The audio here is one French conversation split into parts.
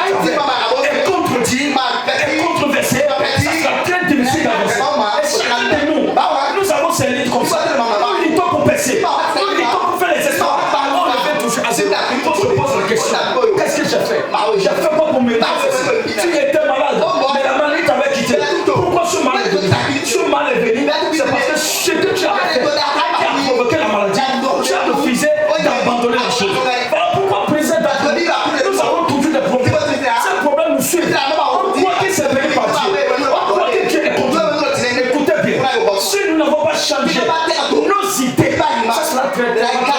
est contredit, est controversé, ça sera très difficile d'avancer. Et chacun de nous, nous avons ces lignes comme ça. Nous luttons pour percer, nous luttons pour faire les espoirs. On revient toujours à zéro. On se pose la question, qu'est-ce que j'ai fait? J'ai fait quoi pour mériter ceci? Tu étais malade, mais la maladie t'avait quitté. Pourquoi ce mal est venu? Ce mal est venu, c'est parce que ce que tu as fait qui a provoqué la maladie. Tu as refusé d'abandonner la chose. Alors pourquoi présent nous avons toujours des problèmes? Ces problèmes nous suivent. On croit que c'est venu par Dieu. On croit que Dieu est contre nous. Écoutez bien, si nous n'avons pas changé nos idées, ça sera très difficile.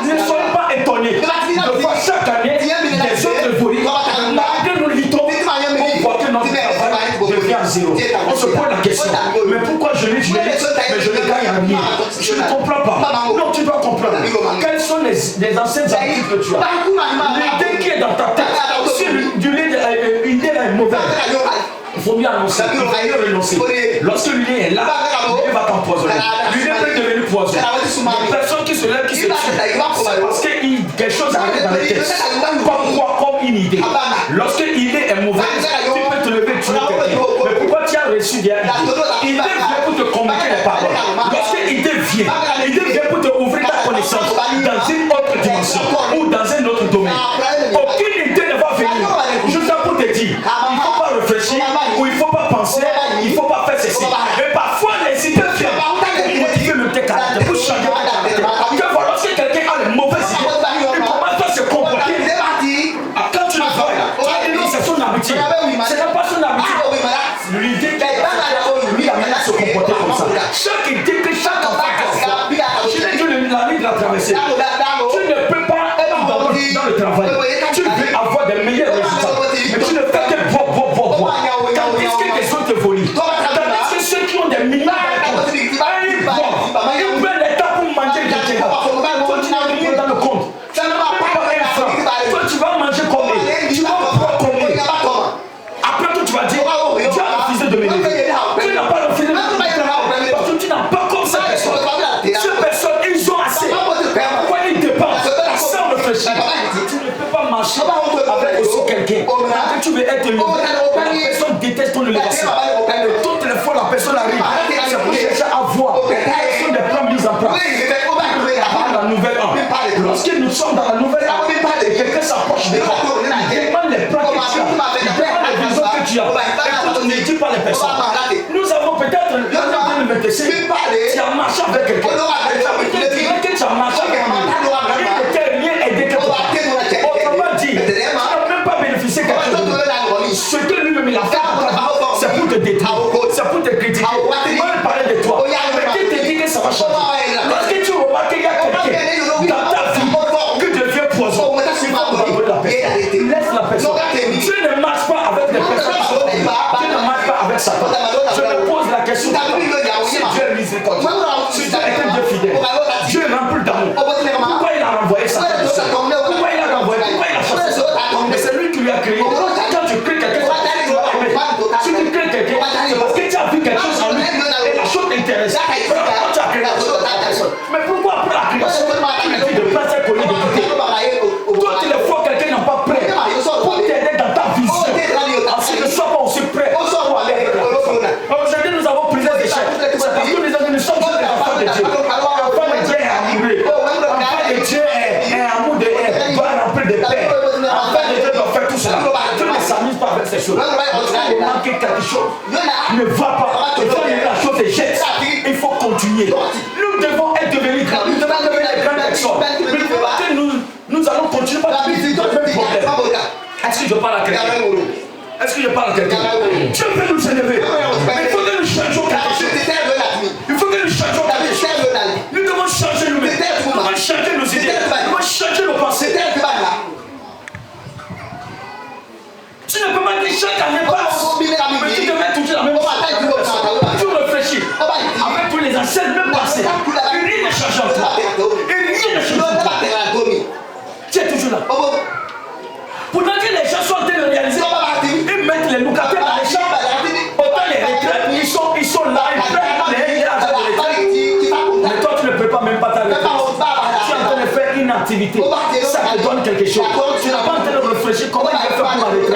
Ne soyez pas étonnés de voir chaque année des autres évoluer. Malgré nos luttons, on voit que notre travail devient à zéro. On se pose la question, mais pourquoi je lutte, mais je ne gagne rien? Je ne comprends pas. Non, tu dois comprendre. Quelles sont les anciennes habitudes que tu as? L'idée qui est dans ta tête, si l'idée est mauvaise, il faut mieux annoncer, il faut mieux renoncer. Lorsque l'idée est là, l'idée va t'empoisonner. L'idée peut devenir poison. Les personnes qui se lèvent, qui se tuent, c'est parce que quelque chose arrive dans les têtes. Comme quoi, comme une idée. Lorsque l'idée est mauvaise, tu peux te lever et tuer quelqu'un. Mais pourquoi tu as reçu des idées? L'idée vient pour te communiquer les paroles. Lorsque l'idée vient pour te ouvrir ta connaissance dans une autre dimension ou dans un autre domaine. Aucune idée ne va venir. Juste pour te dire, il ne faut pas réfléchir ou il ne faut pas penser, il ne faut pas faire ceci. Mais parfois les idées viennent pour motiver même tes caractères, pour changer tes caractères. Que voilà, lorsque quelqu'un a les mauvaises idées, il commence à se comporter. Quand tu le vois, tu vas dire non, c'est son habitude. Ce n'est pas son habitude. L'idée lui amène à se comporter comme ça. Chaque idée que chaque enfant a, je l'ai dit la nuit de la traversée. Tu ne peux pas être dans le travail. Tu veux avoir des meilleurs résultats. Mais tu ne fais que boire. Tandis que les autres volent. Tandis que ceux qui ont des millions d'euros, ils prennent les temps pour manger des gens. Toi, tu n'as rien dans le compte. Tu n'as même pas un franc. Toi, tu vas manger combien? Tu vas boire combien? Après tout, tu vas dire, tu as refusé de m'aider. Tu n'as pas refusé de m'aider. Parce que tu n'as pas comme ça personne. Ces personnes, ils ont assez. Pourquoi ils dépensent sans réfléchir? Tu ne peux pas marcher avec aussi quelqu'un. Quand tu veux être libre, la personne déteste ton élévation. Toutes les fois, la personne arrive, c'est pour chercher à voir. Ce sont des plans mis en place. Dans la nouvelle an. Lorsque nous sommes dans la nouvelle an, et quelqu'un s'approche de toi, il demande les plans que tu as, il demande les visions que tu as. Écoute, ne dis pas les personnes. Nous avons peut-être le tu as marché avec quelqu'un. Ça veut dire que tu as marché avec lui. Il ne t'a rien aidé quelque part. Autrement dit, tu n'as même pas bénéficié quelque chose. Ce que lui-même il a fait, c'est pour te détruire, c'est pour te critiquer. Il va parler de toi. Mais qui te dit que ça va changer? Lorsque tu remarques qu'il y a quelqu'un dans ta vie qui devient poison, laisse la personne. Tu ne marches pas avec des personnes qui sont tu ne marches pas avec Satan. Je me pose la question. Si Dieu est miséricordieux, si Dieu est un Dieu fidèle, Dieu est rempli d'amour, pourquoi il a renvoyé Satan? Pourquoi il a renvoyé? Pourquoi il a chassé Satan? Mais c'est lui qui lui a créé. Quand tu crées quelqu'un, si tu crées quelqu'un, c'est parce que tu as vu quelque chose en lui et la chose t'intéresse. Quand tu as créé la chose, mais pourquoi après la création, tu me dis de placer un collier de côté? Toutes les fois quelqu'un n'a pas prêt pour t'aider dans ta vision, ensuite ne sois pas aussi prêt pour aller avec la personne. Aujourd'hui nous avons pris des échecs. C'est parce que nous sommes des enfants de Dieu. L'enfant de Dieu est amoureux. L'enfant de Dieu est amour de haine, doit remplir de paix. L'enfant de Dieu doit faire tout cela. Dieu ne s'amuse pas avec ces choses. Quand il manque quelque chose, ne va pas. Il faut que la chose est jette. Il faut continuer. Nous devons être devenus grands. Nous devons devenir des grandes personnes. Mais nous allons continuer par le même problème. Est-ce que je parle à quelqu'un? Est-ce que je parle à quelqu'un? Dieu peut nous élever. Mais il faut que nous changions quelque chose. Il faut que nous changions quelque chose. Nous devons changer nous-mêmes. Nous devons changer nos idées. Nous devons changer nos pensées. Tu ne peux pas dire chaque année passe. Mais tu devrais toujours la même chose. Tu réfléchis. Avec tous les anciens, même passés. Et rien ne change en toi. Et rien ne change en toi. Tu es toujours là. Pendant que les gens sont en train de réaliser, ils mettent les locataires dans les chambres. Autant les retraites, ils sont là, ils prennent les argent de retraite. Mais toi, tu ne peux pas même pas t'arrêter. Tu es en train de faire une activité. Ça te donne quelque chose. Tu n'as pas en train de réfléchir comment il va faire pour arrêter.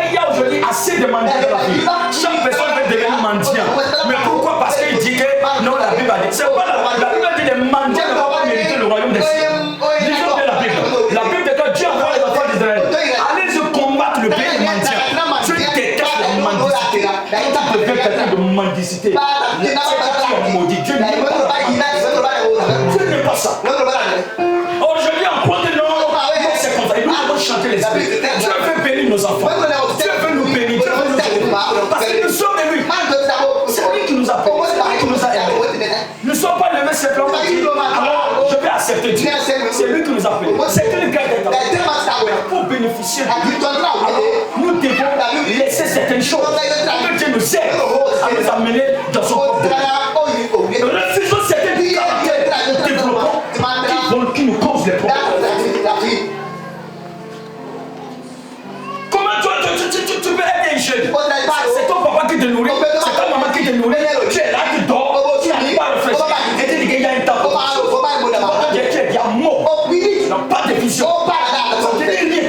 Il y a aujourd'hui assez de mendiants dans la vie. Chaque personne veut devenir mendiant. Mais pourquoi? Parce qu'il dit que non, la Bible a dit. C'est pas la Bible a dit les mendiants ne vont pas mériter le royaume des cieux. Lisons bien la Bible. La Bible dit que Dieu a envoyé les enfants d'Israël. Allez-y combattre le pays des mendiants. Tu détestes la mendicité. Tu deviens quelqu'un de mendicité. C'est que tu es maudit. Dieu n'aime pas la mendicité. Dieu n'aime pas ça. Aujourd'hui, en croit que non, c'est comme ça. Et nous devons chanter l'esprit. Dieu veut bénir nos enfants. Dieu veut nous bénir. Dieu veut nous bénir. Parce que nous sommes de lui. C'est lui qui nous a bénis. C'est lui qui nous a aidés. Nous ne sommes pas levés simplement. Alors, je vais accepter Dieu. C'est lui qui nous a bénis. C'est lui qui nous a bénis. Pour bénéficier de lui, nous devons laisser certaines choses. Que Dieu nous aide à nous amener dans son propre pays. Refusons certaines caractères de développement qui nous causent les problèmes. Comment toi, tu peux aider un jeune? C'est ton papa qui te nourrit, c'est ta maman qui te nourrit. Tu es là, tu dors, tu n'arrives pas à réfléchir. Et tu dis qu'il y a un temps. Tu es bien mort. Tu n'as pas de vision. Ça ne te dit rien.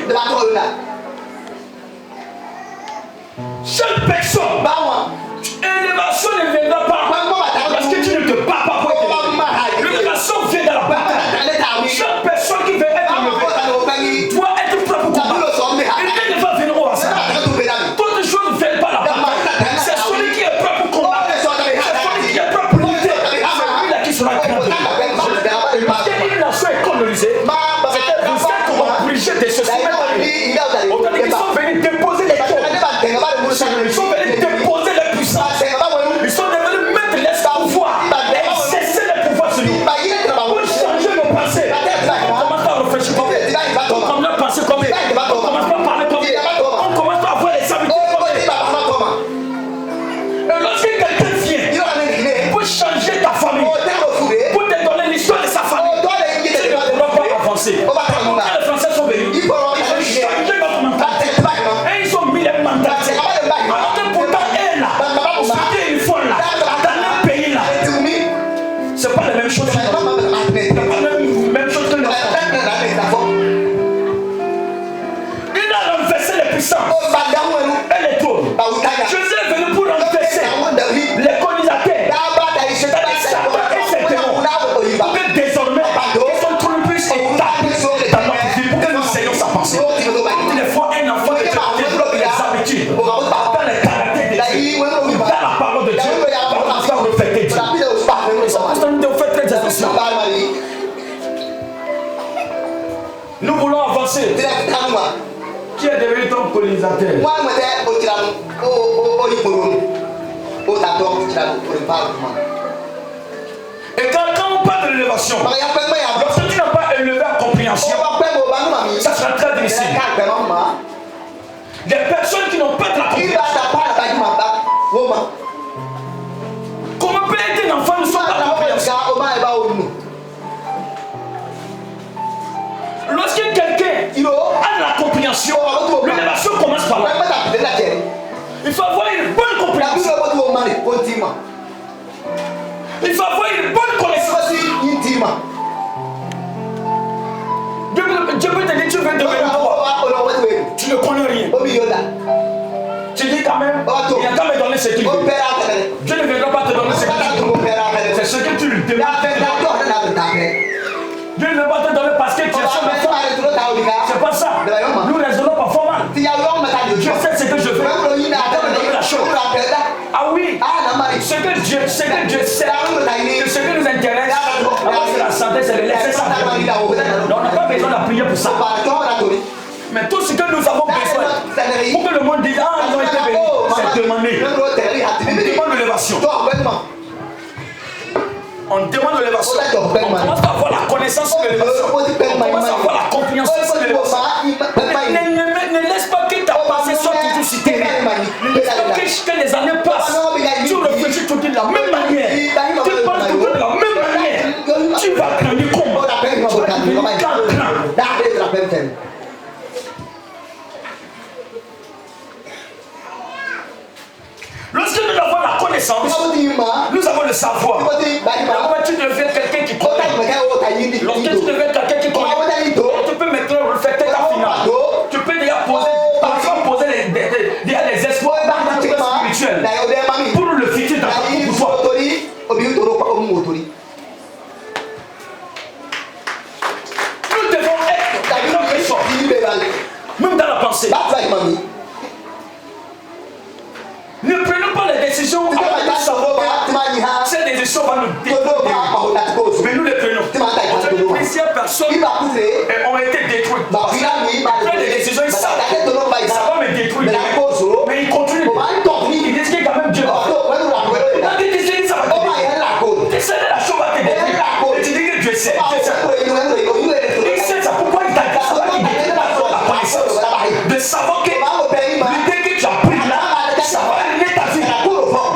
Chaque personne, l'élévation ne viendra pas parce que tu ne te bats pas pour être élevé. L'élévation vient de la bataille. Chaque personne qui veut être élevée doit être prêt pour combattre. Il ne va venir au hasard. Toutes les choses ne viennent pas la bataille. C'est celui qui est prêt pour combattre. C'est celui qui est prêt pour lutter. C'est lui-là qui sera grand. Parce qu'une nation est colonisée. C'est pour ça qu'on va obliger de se soumettre à lui. Ils sont venus déposer les choses. Ils sont venus déposer les puissances. Ils sont venus mettre les pouvoirs. Et cesser les pouvoirs sur nous. Pour changer nos pensées. On commence à réfléchir comme on commence à penser comme on commence à parler comme on commence à avoir les habitudes comme et lorsque quelqu'un vient pour changer ta famille, pour te donner l'histoire de sa famille, tu ne pourras pas avancer. Quand les Français sont venus, ils ont changé notre mentalité. Et ils ont mis les mentalités. Alors que pourtant, eux là, ce qu'ils font là, dans leur pays là, c'est pas la même chose. C'est pas la même chose que nous. Il a renversé les puissants et les trônes. Jésus est venu pour renverser les colonisateurs. C'est-à-dire Satan et ses démons. Pour que désormais, ils sont trop plus établis dans notre vie. Pour que nous ayons sa pensée. Des fois, un enfant de Dieu développe les habitudes dans les caractères de Dieu, dans la parole de Dieu, dans la forme de fêter Dieu. Nous devons faire très attention. Nous voulons avancer. Qui est devenu ton colonisateur? Et quand on parle de l'élévation, lorsque tu n'as pas élevé en compréhension, ça sera très difficile. Les personnes qui n'ont pas de la compréhension, comment peut être un enfant ne sont pas de la compréhension? Lorsque quelqu'un a de la compréhension, l'élévation commence par là. Il faut avoir une bonne compréhension. Il faut avoir une bonne connaissance. Dieu peut te dire tu veux devenir quoi? Tu ne connais rien. Tu dis quand même, il a quand même donné ce qu'il veut. Dieu ne viendra pas te donner ce qu'il veut. C'est ce que tu lui demandes. Dieu ne va pas te donner parce que tu es son enfant. C'est pas ça. Nous raisonnons parfois mal. Je sais ce que je fais. La chose. Ah oui. Ce que Dieu sait, que ce qui nous intéresse, c'est la santé, c'est de laisser ça. On n'a pas besoin de prier pour ça. Mais tout ce que nous avons besoin, pour que le monde dise, ah, ils ont été bénis, c'est demander. On demande l'élévation. On demande l'élévation. On commence à avoir la connaissance de l'élévation. On commence à avoir la compréhension de l'élévation. Ne laisse pas que ta pensée soit toujours si terrible. Ne laisse pas que les années passent. Tu réfléchis toujours de la même manière. Tu penses toujours de la même manière. Tu vas grandir comment? Tu vas devenir grand. Lorsque nous avons la connaissance, nous avons le savoir. Quand tu deviens quelqu'un qui connaît, lorsque tu deviens quelqu'un qui connaît, tu peux maintenant refléter ta finale. Tu peux déjà poser Même dans la pensée. Ne prenons pas les décisions avec le savoir que ces décisions vont nous détruire. Mais nous les prenons. Aujourd'hui, plusieurs personnes ont été détruites. Ils prennent des décisions, ils savent que ça va me détruire. Mais ils continuent. Ils disent qu'il y a quand même Dieu. Dans des décisions, ça va te détruire. Tu sais, la chose va te détruire. Et tu dis que Dieu sait. Il sait ça. Pourquoi il t'a dit ça? Il détruit la connaissance. De savoir que l'idée que tu as pris là, ça va aller ta vie.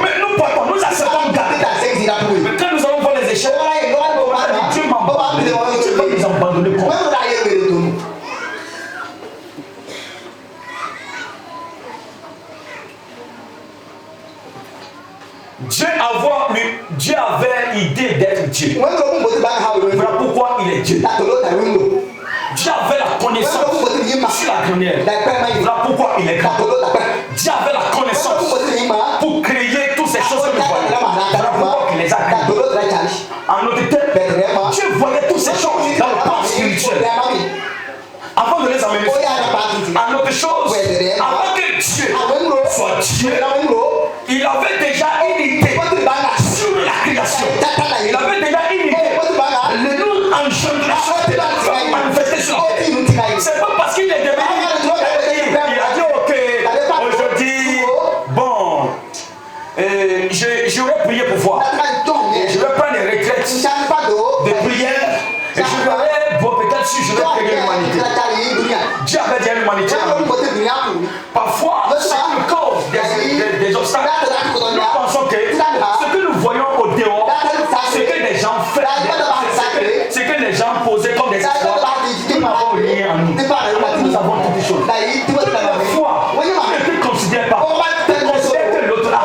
Mais nous partons, nous acceptons garder. Mais quand nous allons voir les échecs, Dieu m'a abandonné. Dieu va nous abandonner. Dieu avait l'idée d'être Dieu. Voilà pourquoi il est Dieu. Dieu avait la connaissance sur la grenière. Voilà pourquoi il est grand. Dieu avait la connaissance pour créer toutes ces choses que nous voyons. Voilà pourquoi il les a créées. En notre tête, Dieu voyait toutes ces choses dans le plan spirituel. Avant de les amener à notre chose, avant que Dieu soit Dieu, il avait déjà une idée sur la création. Il avait déjà une idée. Le nom engendration de la manifester sur la terre. C'est pas parce qu'il est devenu. Il a dit ok, aujourd'hui, bon, j'aurais prié pour voir. Je vais prendre des retraites de prière. Et je verrai, bon, peut-être si je vais créer l'humanité. Dieu avait déjà l'humanité. Parfois, c'est une cause des obstacles. Nous pensons que ce que nous voyons au dehors, ce que les gens font, ce que les gens posaient comme des espoirs, nous n'avons rien en nous. Nous avons toutes les choses. Parfois, tu ne te considères pas. Tu considères que l'autre là.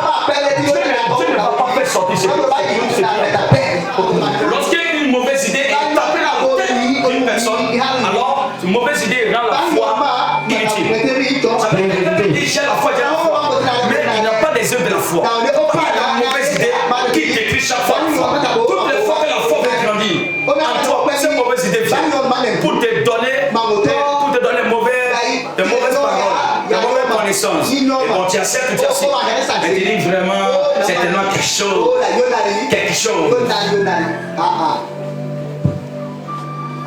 Dieu ne va pas faire sortir ce que tu lorsqu'il y a une mauvaise idée, il tape la tête d'une personne, alors une mauvaise idée rend la foi inutile. Ça veut dire que j'ai la foi, j'ai la foi, mais il n'y a pas des œuvres de la foi. Il y a une mauvaise idée qui détruit chaque fois. Toutes les fois que la foi va grandir, en toi, cette mauvaise idée vient pour te donner de mauvaises paroles, de mauvaises connaissances. Et bon, tu acceptes, tu acceptes. Mais tu dis vraiment, c'est tellement quelque chose. Quelque chose.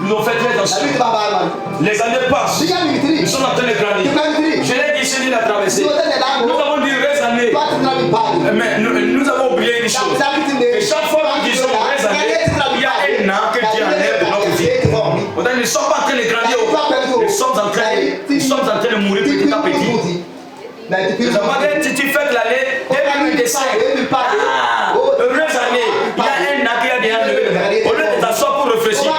Nous avons fait très attention. Les années passent. Nous sommes en train de grandir. Je l'ai dit, c'est la traversée. Nous avons dit les années. Mais nous avons oublié une chose. Et chaque fois que nous disons les années, il y a un an que Dieu enlève de notre vie. Nous ne sommes pas en train de grandir. Nous sommes en train de mourir petit à petit. Tu fais l'année 2025. Heureuse année. Il y a un an qui a déjà enlevé. Au lieu de t'asseoir pour réfléchir, un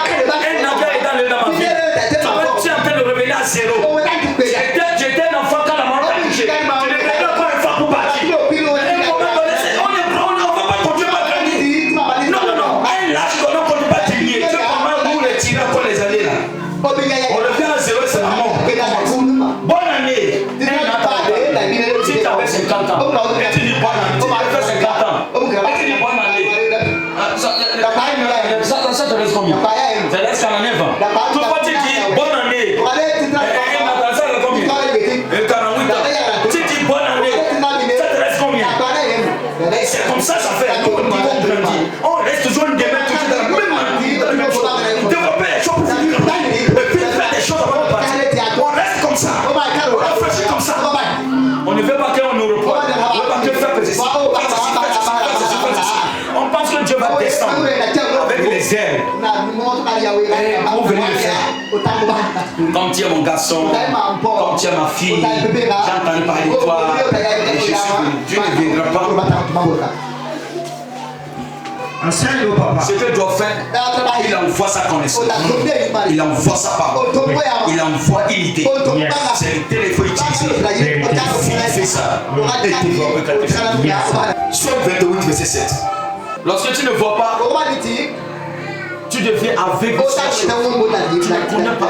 an qui a été enlevé dans ma vie. Tu es en train de revenir à zéro. J'étais un enfant quand la maman t'a touché. Tu ne devrais pas une fois pour partir. On ne va pas continuer à grandir. Non. Un lâche qu'on ne continue pas à diminuer. Tu sais comment nous les tirons pour les années là. On revient à zéro, c'est la mort. Bonne année. Si tu avais 50 ans, et tu dis bonne année, tu avais 50 ans, et tu dis bonne année. Ça te laisse combien? Ça laisse 49 ans. Tout le monde dit bonne année. Et ça te laisse combien? 48 ans. Tu dis bonne année. Ça te laisse combien? C'est comme ça, ça fait. Nous, on grandit. On reste toujours une gamin toujours dans la même chose. Développer les choses pour grandir. Et puis faire des choses avant de partir. On reste comme ça. On réfléchit comme ça. On ne veut pas qu'on nous reproche. On ne veut pas que faire que ceci. On pense que Dieu va descendre avec les ailes. Vous venez le faire. Quand tu es mon garçon, quand tu es ma fille, j'ai entendu parler de toi et je suis venu. Dieu ne viendra pas. Enseigne au papa. Ce que doit faire, il envoie sa connaissance. Il envoie sa parole. Il envoie une idée. C'est le téléphone utilisé. Il fait ça. Et tu vois quelque chose. Somme 28, verset 7. Lorsque tu ne vois pas, tu deviens aveugle. Tu ne connais pas.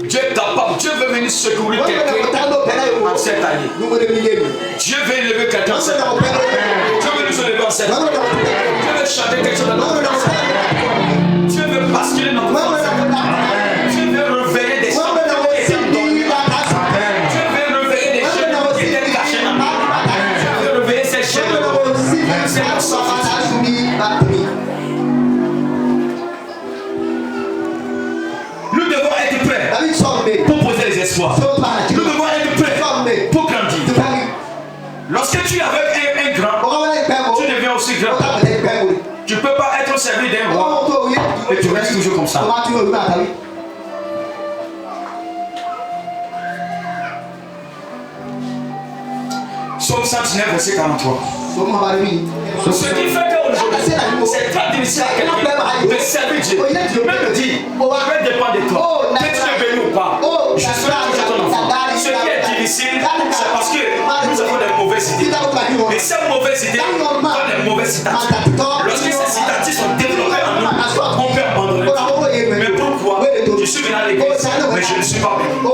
Dieu est capable. Dieu veut venir secourir quelqu'un en cette année. Dieu veut lever quelqu'un en cette année. Dieu veut nous lever en cette année. Dieu veut chanter quelque chose c'est un sang futur. Nous devons être prêts pour poser les espoirs. Nous devons être prêts pour grandir. Lorsque tu es avec un grand, tu deviens aussi grand. Tu ne peux pas être au service d'un roi et tu restes toujours comme ça. Psaume 119, verset 43. Ce qui fait qu'aujourd'hui, c'est très difficile à quelqu'un de servir Dieu. Même dire, je dépend de toi. Que tu es béni ou pas, je suis toujours ton enfant. Ce qui est difficile, c'est parce que nous avons des mauvaises idées. Et ces mauvaises idées ont des mauvaises citations. Lorsque ces citations sont développées en nous, on peut abandonner. Mais pourquoi je suis venu à l'église, mais je ne suis pas béni? Mais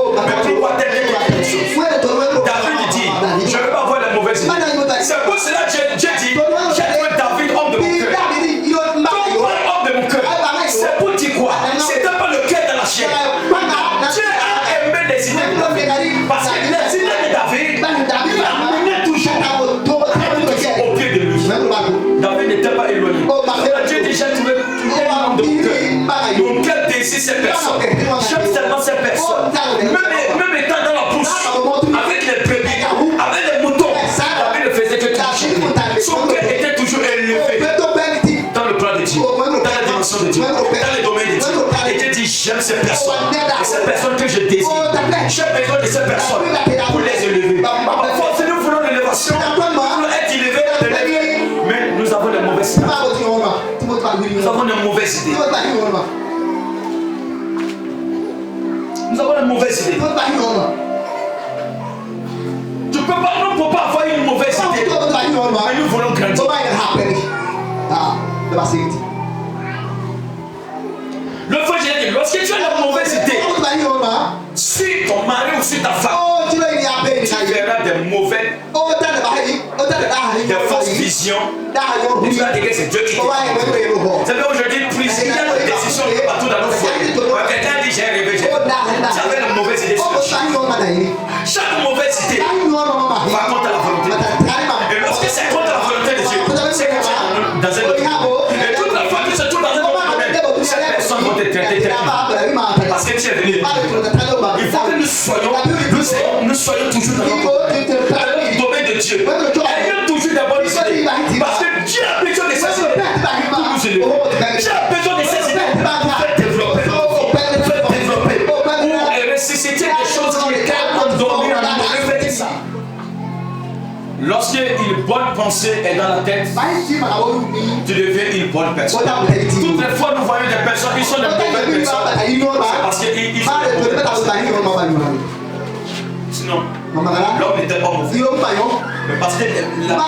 pourquoi telle quelque chose? David dit, je ne veux pas avoir les mauvaises idées. C'est pour cela que Dieu dit, j'ai trouvé David homme de mon cœur. Homme de mon cœur. C'est pour dire quoi? C'était pas le cœur de la chair. Dieu a aimé les idées de David. Parce que les idées de David l'amenaient toujours au pied de lui. David n'était pas éloigné. Dieu dit, j'ai trouvé homme de mon cœur. Mon cœur désire ces personnes. J'aime seulement ces personnes. Même étant dans la bouche, avec les brebis, avec les moutons, David ne faisait que toucher. Son cœur était toujours élevé dans le plan de Dieu, dans la dimension de Dieu, dans le domaine de Dieu. Et Dieu dit, j'aime ces personnes. Et ces personnes que je désire, j'ai besoin de ces personnes pour les élever. Parfois, si nous voulons l'élévation, nous voulons être élevés, mais nous avons des mauvaises idées. Nous avons des mauvaises idées. Nous avons des mauvaises idées. Tu peux pas, non, pour pas avoir une mauvaise idée. Mais nous voulons grandir. Le frère, j'ai dit, lorsque tu as une mauvaise idée, si ton mari ou si ta femme, tu verras des mauvais, des fausses visions, et tu vas dire que c'est Dieu qui te dit. Vous savez, aujourd'hui, il y a des décisions partout dans nos foyers. Quelqu'un dit, j'ai rêvé, j'avais une mauvaise idée sur le chien. Chaque mauvaise idée va contre la volonté de Dieu. Et lorsque c'est contre la volonté de Dieu, c'est que tu es dans un autre domaine. Et toute la fois que c'est tout dans un autre domaine, ces personnes vont te traiter parce que tu es venu. Il faut que nous soyons toujours dans le domaine de Dieu. Ayons toujours des bonnes idées. Parce que Dieu a besoin de ces idées pour nous élever. Dieu a besoin de ces idées pour faire développer. Pour ressusciter des choses qui étaient endormies en nous. Refaites ça. Lorsque une bonne pensée est dans la tête, tu deviens une bonne personne. Toutes les fois nous voyons des personnes, ils sont des mauvaises personnes. C'est parce qu'ils sont des mauvaises personnes. Sinon, l'homme n'était pas mauvais. Mais parce que l'homme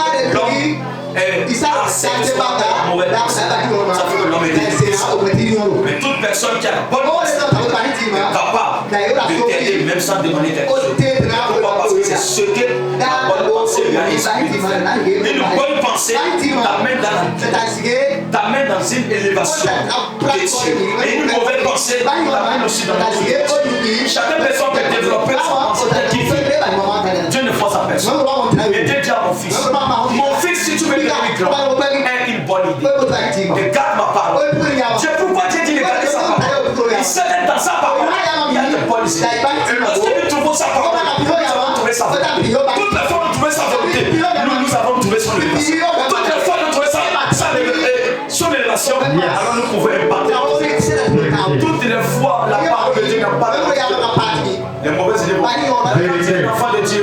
accepte la mauvaise personne, ça fait que l'homme est mauvais. Mais toute personne qui a la bonne pensée est capable de t'aider même sans demander quelque chose. Pourquoi? Parce que c'est ce que la bonne pensée lui a inspiré. Une bonne pensée t'amène dans une élévation des cieux. Et une mauvaise pensée t'amène aussi dans la cieux. Chaque personne peut développer son pensée qui veut. Dieu ne force à personne. Et Dieu dit à mon fils, si tu veux devenir grand, aie une bonne idée. Et garde ma parole. Dieu, pourquoi Dieu dit de garder sa parole? Il sait que dans sa parole, il y a de bonnes idées. Et lorsque nous trouvons sa parole, nous avons trouvé sa volonté. Toutes les fois nous trouvons sa volonté, nous avons trouvé son élévation. Toutes les fois nous trouvons son élévation, alors nous pouvons impartir. Toutes les fois, la parole de Dieu n'a pas de les mauvaises idées. Les enfants de Dieu,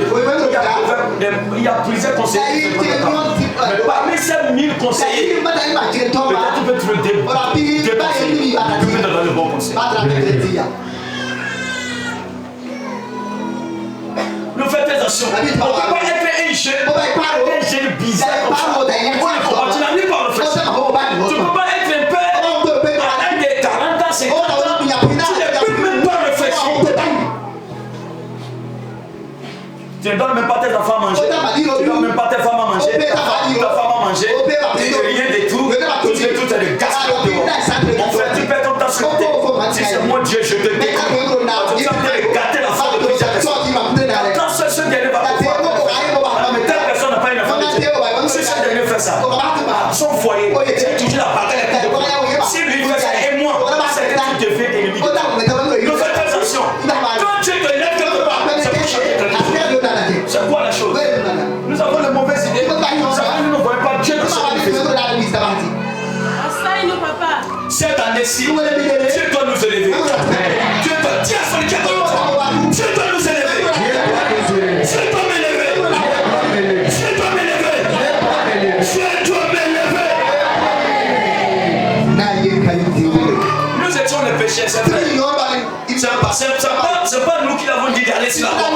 il y a plusieurs conseillers. Mais parmi ces 1000 conseillers, peut-être tu peux trouver deux conseillers qui peuvent te donner le bon conseil. Nous faisons attention. On ne peut pas être un jeune bizarre comme ça. Tu n'as ni pas réfléchi. Tu ne peux pas être un père à des 40 ans, 50 ans. Tu ne peux même pas réfléchir. Tu ne donnes même pas tes enfants à manger. Tu ne donnes même pas tes femmes à manger. Ta femme à manger. Rien de tout. Tout est de gaspillage dehors. Mon frère, tu perds ton temps sur le côté. Si c'est moi Dieu, je te découvre. Tu es en train de gâter la femme de plusieurs personnes. Quand ce dernier va pouvoir, mais telle personne n'a pas une enfant de Dieu. Si ce dernier fait ça, son foyer, c'est toujours la bataille. Si lui fait ça et moi, c'est que tu deviens ennemi. Nous faisons attention. Quand Dieu te lève quelque part, c'est pour changer quelque chose. C'est quoi la chose? Nous avons de mauvaises idées. Nous ne voyons pas Dieu dans ce que nous faisons. Cette année-ci, Dieu doit nous élever. Dieu doit dire à celui qui est dans nous. Dieu doit nous élever. Dieu doit m'élever. Dieu doit m'élever. Dieu doit m'élever. Nous étions les pécheurs, c'est vrai. C'est pas nous qui l'avons dit d'aller sur la croix.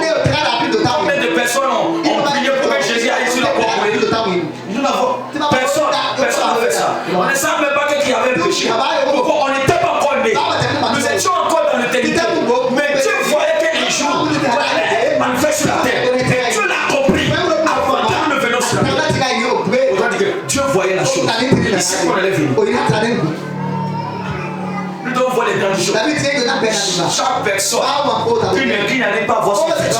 Combien de personnes ont prié pour que Jésus aille sur la croix pour aider? Nous n'avons personne n'a fait ça. On ne savait même pas qu'il y avait un péché. Pourquoi on n'était pas encore nés? Nous étions encore dans l'éternité. Mais Dieu voyait qu'un jour, il allait manifester sur la terre. Et Dieu l'a compris. Avant que nous venions sur la terre. Autant dire que Dieu voyait la chose. Il sait qu'on allait venir. Nous devons voir les grandes choses. Chaque personne qui n'arrive pas à voir ce qu'il fait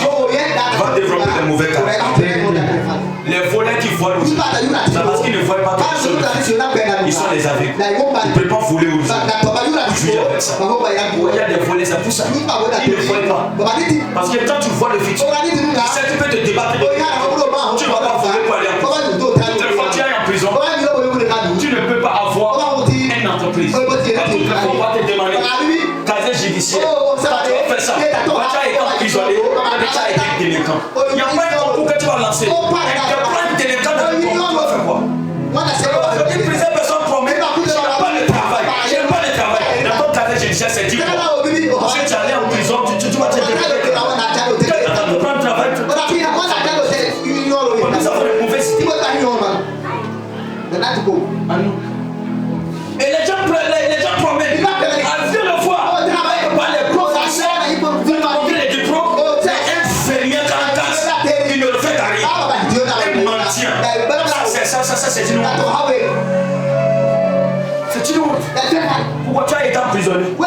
va développer des mauvais caractères. Les volets qui volent aujourd'hui, c'est parce qu'ils ne voient pas quelque chose. Ils sont les aveugles. Ils ne peuvent pas voler aujourd'hui. Je suis avec ça. Il y a des volets, c'est pour ça. Ils ne voient pas. Parce que quand tu vois le futur, tu peux te débattre. Tu ne vas pas voler pour aller en prison. Toutes les fois tu es en prison, tu ne peux pas avoir une entreprise. Toutes les fois on va te demander casier judiciaire. Tu vas faire ça. Tu as été emprisonné, tu as été délinquant. Il n'y a pas un concours que tu vas lancer. Tu prends un délinquant dans le concours, tu vas faire quoi? Une personne promet, je n'ai pas de travail. Je n'ai pas de travail. Dans ton casier judiciaire, c'est 10 mois. Parce que tu es allé en prison, tu vas te délinquer. Quand tu prends un travail, nous avons des mauvaises idées. Et les gens promettent. À Dieu le voit. Par les professeurs, les diplômes, c'est inférieur en classe. Il ne le fait à rien. Il maintient. Ça, c'est une honte. C'est une honte. Pourquoi tu as été emprisonné? À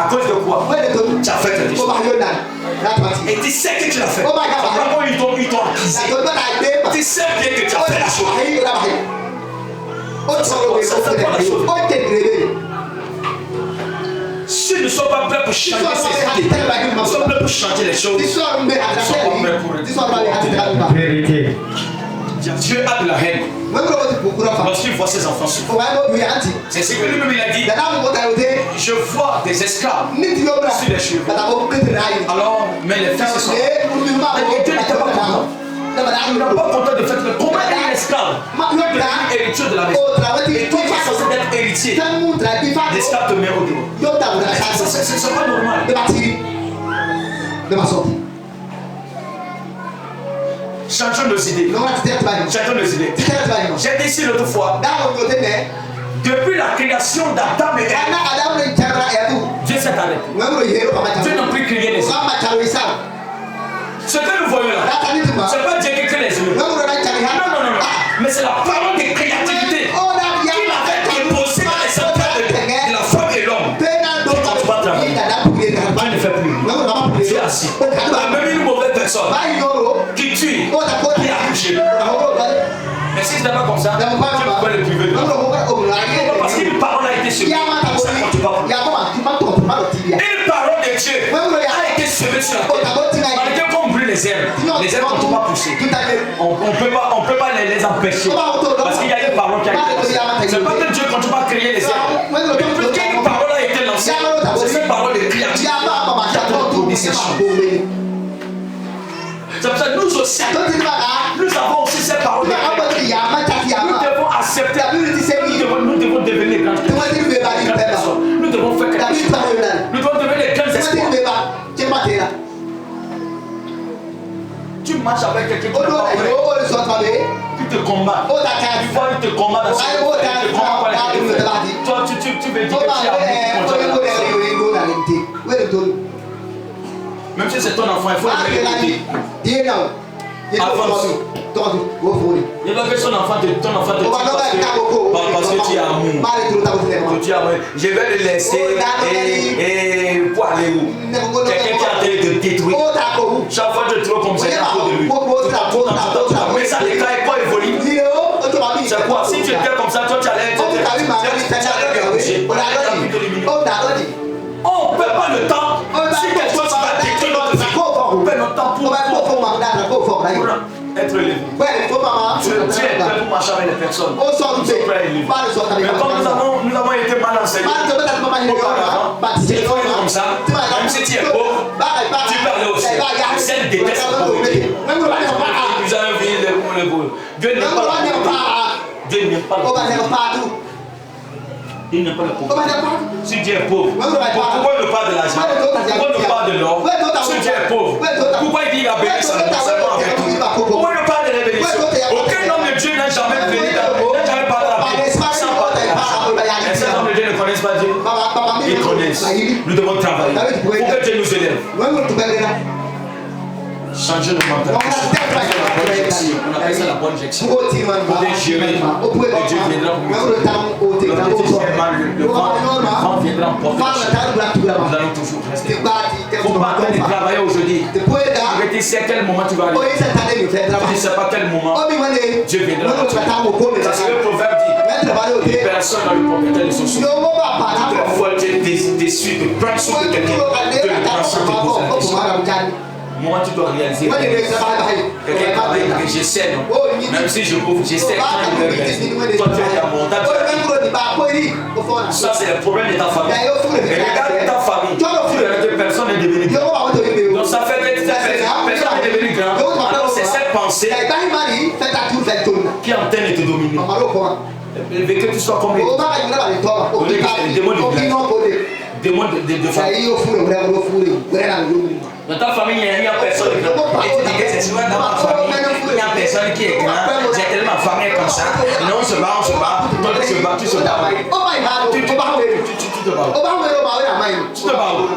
cause de quoi? Tu as fait quelque chose. Et tu sais que tu l'as fait. Vraiment, ils t'ont accusé. Tu sais bien que tu as fait la chose. Si nous ne sommes pas prêts pour changer ces idées, nous sommes prêts pour changer les choses. Nous ne sommes pas prêts pour Vérité. Dieu a de la haine lorsqu'il voit ses enfants souffrir. C'est ce que lui-même il a dit. Je vois des esclaves sur les cheveux. Alors, mais les fils se sont. Et Dieu n'était pas content. Il n'est pas content de faire que comment un esclave est héritier de la maison. Et toi qui es censé être héritier, l'esclave te met au dehors. C'est pas normal. Changeons nos idées. Changeons nos idées. J'ai dit ici l'autre fois, depuis la création d'Adam et Ève, Dieu s'est arrêté. Dieu n'a plus créé les hommes. Ce que nous voyons là, c'est pas Dieu qui crée les humains. Non. Mais c'est la parole de créativité qu'il avait imposée dans les entrailles de la femme et l'homme. Quand tu vas travailler, Dieu ne fait plus. Tu es assis. Même une mauvaise personne qui tue, qui a couché. Mais si ce n'est pas comme ça, Dieu peut le priver de toi. Parce qu'une parole a été semée. Ça ne compte pas. Une parole de Dieu a été semée sur la terre. Malgré qu'on brûle les herbes ne sont pas poussées. On ne peut pas les empêcher. Parce qu'il y a une parole qui a été lancée. Ce n'est pas que Dieu ne continue pas à créer les herbes. Mais puisqu'une parole a été lancée, c'est cette parole de créativité qui a produit ces choses. C'est pour ça que nous aussi, nous avons aussi cette parole. Nous devons accepter. Nous devons devenir grandes personnes. Nous devons faire quelque chose. Nous devons devenir les grands espoirs. Tu marches avec quelqu'un qui te combat. Tu vois, il te combat dans ce toi, tu veux dire que tu as même si c'est ton enfant, il faut le écouter. Avance. Il va que ton enfant te tue parce que tu as amour. Je vais le laisser et pour aller où? Quelqu'un qui a en train de détruire. Chaque fois que je trouve comme c'est un peu de lui. Mais ça déclare quoi évolue? C'est quoi? Si tu étais comme ça, toi tu allais être. On ne perd pas le temps. Si quelque chose va détruire notre vie, on perd notre temps pour être élevé. Dieu est prêt pour marcher avec les personnes. Nous sommes prêts à élever. Mais comme nous avons été mal enseignés, c'est comme ça. Même si tu es pauvre, tu parlais aussi. Le ciel déteste la pauvreté. Nous avons vu les pauvres. Dieu n'aime pas la pauvreté. Dieu n'aime pas la pauvreté. Il n'aime pas la pauvreté. Si Dieu est pauvre, pourquoi il ne parle de l'argent? Pourquoi il ne parle de l'or? Si Dieu est pauvre, pourquoi il dit qu'il a béni seulement avec tout? Pourquoi il ne parle de la bénédiction? Aucun homme de Dieu n'a jamais béni, n'a jamais parlé de la bénédiction sans parler de l'argent. Et ces hommes de Dieu ne connaissent pas Dieu. Ils connaissent. Nous devons travailler pour que Dieu nous élève. Changer nos mentalités. On appelle ça la bonne injection. Pour déchirer. Et Dieu viendra pour nous. Le vent viendra en porte. Nous allons toujours rester. Il ne faut pas attendre de travailler aujourd'hui. Je vais te dire à quel moment tu vas aller. Tu ne sais pas quel moment Dieu viendra. C'est ce que le proverbe dit. Personne n'a le propriétaire de son souffle. Toutefois, tu es déçu de prendre soin de quelqu'un. De le prendre sans te poser la question. Moi, tu dois réaliser que quelqu'un travaille et j'essaie, non? Même si je prouve, j'essaie quand il me reste. Toi, tu es dans mon temps. Ça, c'est le problème de ta famille. Et regarde ta famille. Personne n'est devenu grand. Donc, ça fait que personne n'est devenu grand. Alors, c'est cette pensée qui est en train de te dominer. Que tu sois comme les démons de famille. Dans ta famille, il n'y a personne qui est grand. Et tu dis que c'est souvent dans ma famille, il n'y a personne qui est grand. J'ai tellement ma famille comme ça. Non, on se bat. Toi, tu te bats. Tu te bats où?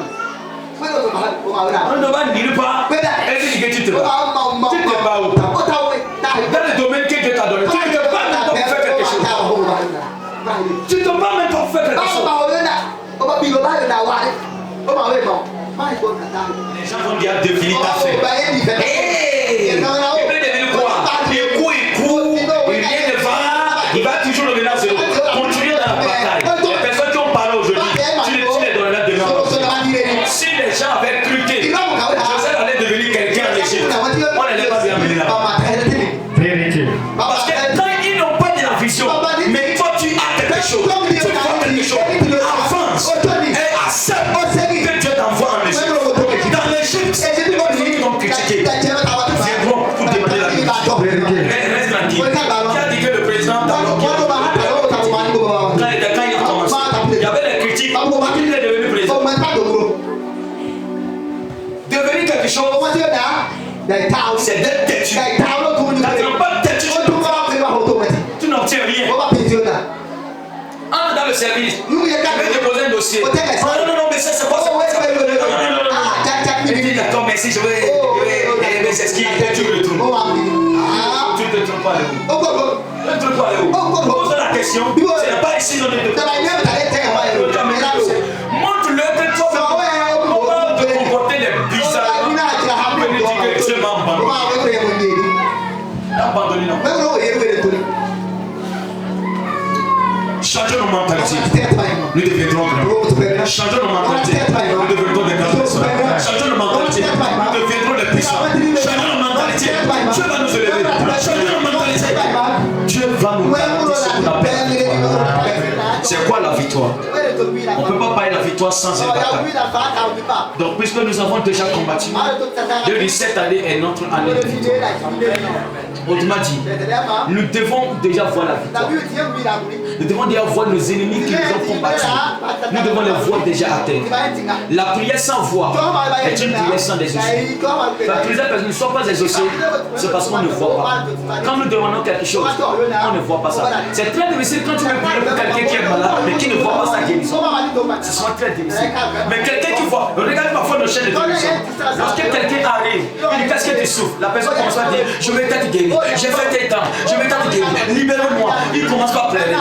On ne va nulle part. Et tu dis que tu te bats. Tu te bats où? Dans le domaine que Dieu t'a donné. Tu ne te bats même pas pour faire quelque chose. Tu te bats même pas pour faire quelque chose. Les gens vont dire définir ta fête. Il peut devenir quoi? Il court, il vient de voir, il va toujours le menacer. Continuer dans la bataille. Les personnes qui ont parlé aujourd'hui, tu les donneras demain. Si les gens avaient truqué, Joseph allait devenir quelqu'un en Égypte. On n'allait pas bien mener là-bas. Vérité. Parce que quand ils n'ont pas de la vision, mais toi tu as quelque chose, tu vois quelque chose, avance et accepte que Dieu t'envoie en Égypte. Dans l'Égypte, les gens qui t'ont critiqué viendront pour demander la vie. Reste tranquille. Qui a dit que le président quand il a commencé, il y avait des critiques, il est devenu président. Devenir quelque chose, c'est d'être têtu. Quand tu n'es pas têtu, tu n'obtiens rien. Entre dans le service, tu veux déposer un dossier. Non, mais ça c'est pas ça. Il dit d'accord, merci, je vais c'est ce qui est, tu le trouves. Tu ne te trompes pas les où. Tu ne te trompes pas les où. Pose la question, ce n'est pas ici dans les deux. Montre-le que toi, on va te comporter les bizarres. Venez dire que Dieu m'a abandonné. Abandonné, non. Changeons nos mentalités. Nous deviendrons grands. Changeons nos mentalités. Nous deviendrons des grandes personnes. Changeons nos mentalités. Nous deviendrons des puissants. Changeons nos mentalités. Dieu va nous élever. Changeons nos mentalités. Dieu va nous garantir ce qu'on appelle la victoire. C'est quoi la victoire? On ne peut pas parler de la victoire sans une bataille. Donc, puisque nous avons déjà combattu, Dieu dit cette année est notre année de victoire. Autrement dit, nous devons déjà voir la victoire. Nous devons déjà voir nos ennemis qui nous ont combattus. Nous devons les voir déjà à terre. La prière sans voix est une prière sans exaucé. Plusieurs personnes ne sont pas exaucées, c'est parce qu'on ne voit pas. Quand nous demandons quelque chose, on ne voit pas ça. C'est très difficile quand tu veux prier pour quelqu'un qui est malade, mais qui ne voit pas sa guérison. Ce sont très difficile. Mais quelqu'un qui voit, regarde parfois nos chaînes de télévision. Lorsque quelqu'un arrive, il dit qu'est-ce que tu souffres? La personne commence à dire je vais être guéri, j'ai fait tel temps, je vais être guéri, libère-moi. Il commence pas à pleurer.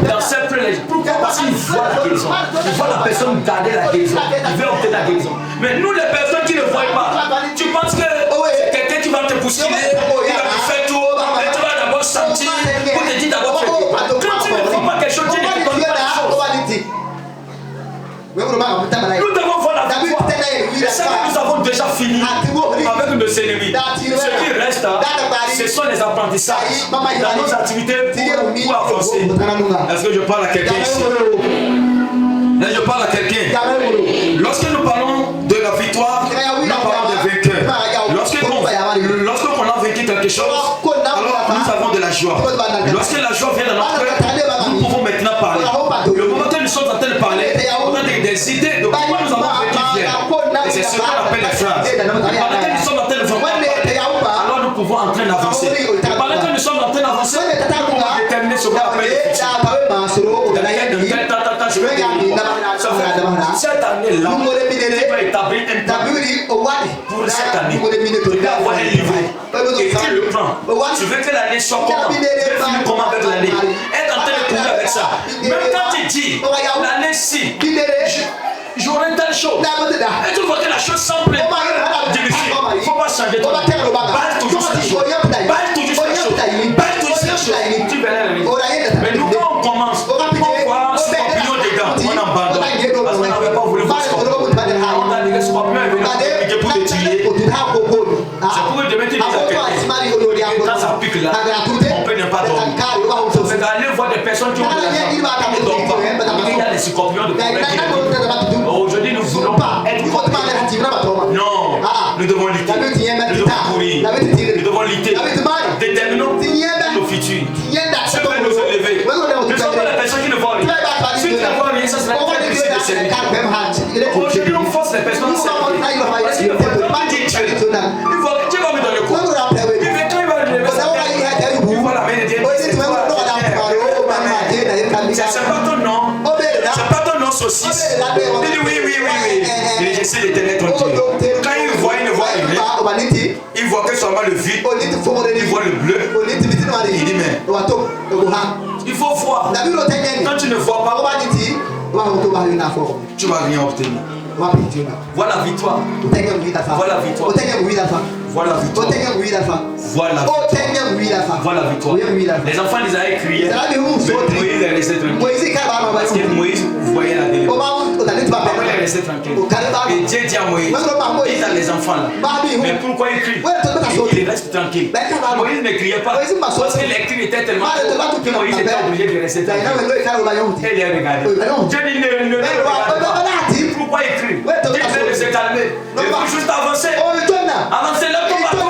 Dans cette prière, pourquoi? Parce qu'il voit la guérison. Il voit la personne garder la guérison. Il veut obtenir la guérison. Mais nous, les personnes qui ne voient pas, tu penses que c'est quelqu'un qui va te bousculer, qui va te faire tout, et tu vas d'abord sentir pour te dire d'abord tu es guéri. fini avec nos ennemis. Ce qui reste, ce sont les apprentissages dans nos activités pour avancer. Est-ce que je parle à quelqu'un ici? Là, je parle à quelqu'un. Lorsque nous parlons de la victoire, nous parlons des vainqueurs. Lorsqu'on a vaincu quelque chose, alors nous avons de la joie. Lorsque la joie vient dans notre cœur, nous pouvons maintenant parler. Le moment que nous sommes en train de parler, on a des idées de pourquoi nous avons vaincu viennent. Et c'est ce qu'on appelle les phrases. Pendant que nous sommes en train de parler, alors nous pouvons en train d'avancer. Pendant que nous sommes en train d'avancer, nous pouvons déterminer ce qu'on appelle les futurs. Je vais dire, cette année-là, tu vas établir un plan pour cette année. Tu vas avoir un livre et tu le prends. Tu veux que l'année soit comment? Tu veux finir comment avec l'année? Être en train de courir avec ça. Même quand tu dis l'année-ci, j'aurai telle chose. Et tu vois que la chose semble difficile. Il ne faut pas changer ton avis. Balle toujours cette chose. Balle toujours cette chose. Balle toujours cette chose. Tu verras l'année. Mais nous, quand on commence, on voit Scorpion dedans. On abandonne. Parce qu'on n'avait pas voulu voir Scorpion. On a dit que Scorpion est venu pour te tuer. C'est pour te mettre des activités. Quand ça pique là, on peut ne pas dormir. C'est d'aller voir des personnes qui ont de l'argent. Il y a des scorpions de problème. Aujourd'hui, nous ne voulons pas être. Non, nous devons lutter. Nous devons courir. Nous devons lutter. Déterminons nos futurs. Je vais nous élever. Nous ne sommes pas les personnes qui ne voient rien. Si tu ne vois rien, ça sera très difficile de servir. Aujourd'hui, on force les personnes à servir. Parce qu'il ne faut pas dire Dieu. Il faut que Dieu va me donner le coup. Il va me lever sa tête. Il va la main de Dieu. C'est pas ton nom. C'est pas ton nom saucisse. Il dit oui. Il dit je sais l'éternel ton Dieu. Quand il voit, il ne voit rien. Il voit que seulement le vide. Il voit le bleu. Il dit mais il faut voir. Quand tu ne vois pas, tu vas rien obtenir. Voilà la victoire. Voilà la victoire. Voilà la victoire. Voilà la victoire. Les enfants d'Israël criaient. Mais Moïse est resté tranquille. Parce que Moïse voyait la délivrance. Après, il est resté tranquille. Et Dieu dit à Moïse, dis à les enfants là. Mais pourquoi il crie? Il reste tranquille. Moïse ne criait pas. Parce que les cris étaient tellement forts que Moïse était obligé de rester tranquille. Et il a regardé. Dieu dit ne regarde pas. Pourquoi il crie? Dieu dit de se calmer. Il faut juste avancer. Avancer là pour bateau.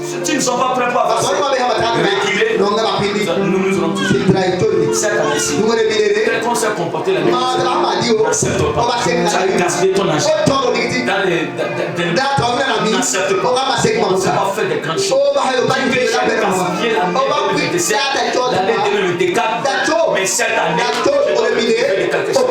Si tu ne sont pas prêts pour avancer, reculer, nous aurons toujours. Cette année-ci, tel qu'on s'est comporté l'année passée, n'accepte pas. Tu as gaspillé ton argent n'accepte pas. On ne peut pas faire des grandes choses. Tu as gaspillé l'année 2027, l'année 2024, mais cette année, je dois faire quelque chose.